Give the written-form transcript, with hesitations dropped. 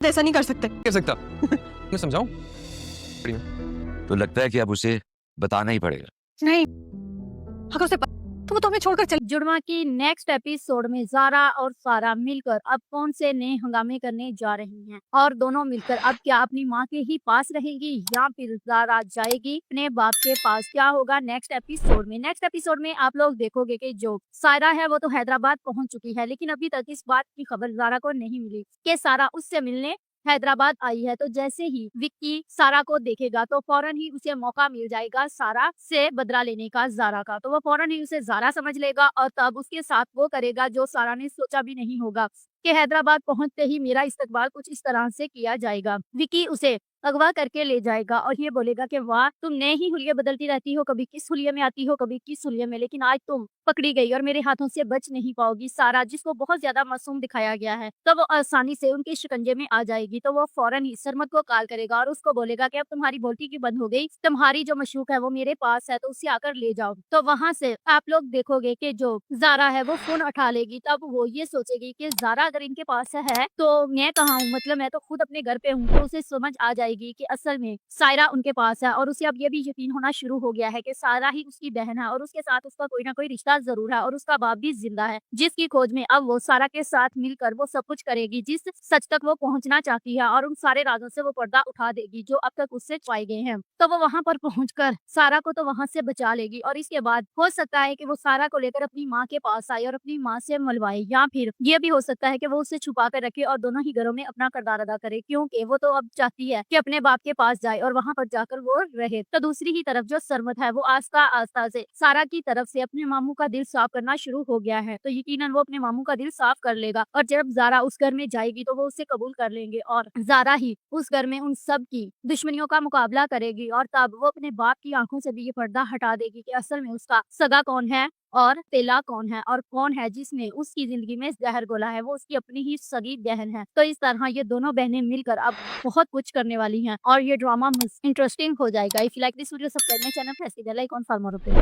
ऐसा नहीं कर सकते। कर सकता मैं समझाऊं? तो लगता है कि अब उसे बताना ही पड़ेगा। नहीं, अगर उसे तो वो तो हमें छोड़कर चली। जुड़वा की नेक्स्ट एपिसोड में ज़ारा और सारा मिलकर अब कौन से नए हंगामे करने जा रही हैं और दोनों मिलकर अब क्या अपनी माँ के ही पास रहेंगी या फिर ज़ारा जाएगी अपने बाप के पास? क्या होगा नेक्स्ट एपिसोड में? नेक्स्ट एपिसोड में आप लोग देखोगे कि जो सायरा है वो तो हैदराबाद पहुंच चुकी है, लेकिन अभी तक इस बात की खबर ज़ारा को नहीं मिली कि सारा उससे मिलने हैदराबाद आई है। तो जैसे ही विक्की सारा को देखेगा तो फौरन ही उसे मौका मिल जाएगा सारा से बदला लेने का ज़ारा का। तो वो फौरन ही उसे ज़ारा समझ लेगा और तब उसके साथ वो करेगा जो सारा ने सोचा भी नहीं होगा कि हैदराबाद पहुंचते ही मेरा इस्तकबाल कुछ इस तरह से किया जाएगा। विक्की उसे अगवा करके ले जाएगा और ये बोलेगा कि वाह, तुम नए ही हुलिये बदलती रहती हो, कभी किस हुलिये में आती हो, कभी किस हुलिये में, लेकिन आज तुम पकड़ी गई और मेरे हाथों से बच नहीं पाओगी। सारा, जिसको बहुत ज्यादा मासूम दिखाया गया है, तो वो आसानी से उनके शिकंजे में आ जाएगी। तो वो फौरन ही सरमत को कॉल करेगा और उसको बोलेगा कि अब तुम्हारी बोलती की बंद हो गई, तुम्हारी जो मशूक है वो मेरे पास है, तो उसे आकर ले जाओ। तो वहां से आप लोग देखोगे कि जो ज़ारा है वो फोन उठा लेगी। तब वो ये सोचेगी कि ज़ारा अगर इनके पास है तो मैं कहाँ हूँ, मतलब मैं तो खुद अपने घर पे हूँ। तो उसे समझ आ जाएगी कि असल में सायरा उनके पास है और उसे अब ये भी यकीन होना शुरू हो गया है कि सायरा ही उसकी बहन है और उसके साथ उसका कोई ना कोई रिश्ता जरूर है और उसका बाप भी जिंदा है, जिसकी खोज में अब वो सारा के साथ मिलकर वो सब कुछ करेगी जिस सच तक वो पहुंचना चाहती है और उन सारे राजों से वो पर्दा उठा देगी जो अब तक उससे छुपाए गए हैं। तो वो वहां पर पहुंचकर सारा को तो वहां से बचा लेगी और इसके बाद हो सकता है कि वो सारा को लेकर अपनी माँ के पास आए और अपनी माँ से मिलवाए, या फिर ये भी हो सकता है कि वो उसे छुपा कर रखे और दोनों ही घरों में अपना किरदार अदा करे, क्योंकि वो तो अब चाहती है कि अपने बाप के पास जाए और वहां पर जाकर वो रहे। तो दूसरी ही तरफ जो सरमत है वो आस्ता आस्ता से सारा की तरफ से अपने मामू का दिल साफ करना शुरू हो गया है। तो यकीनन वो अपने मामू का दिल साफ कर लेगा और जब ज़ारा उस घर में जाएगी तो वो उसे कबूल कर लेंगे और ज़ारा ही उस घर में उन सब की दुश्मनियों का मुकाबला करेगी और तब वो अपने बाप की आंखों से भी ये पर्दा हटा देगी कि असल में उसका सगा कौन है और तेला कौन है और कौन है जिसने उसकी जिंदगी में जहर घोला है। वो उसकी अपनी ही सगी बहन है। तो इस तरह ये दोनों बहनें मिलकर अब बहुत कुछ करने वाली हैं और ये ड्रामा इंटरेस्टिंग हो जाएगा। If you like this video, subscribe my channel, press the like on for more updates.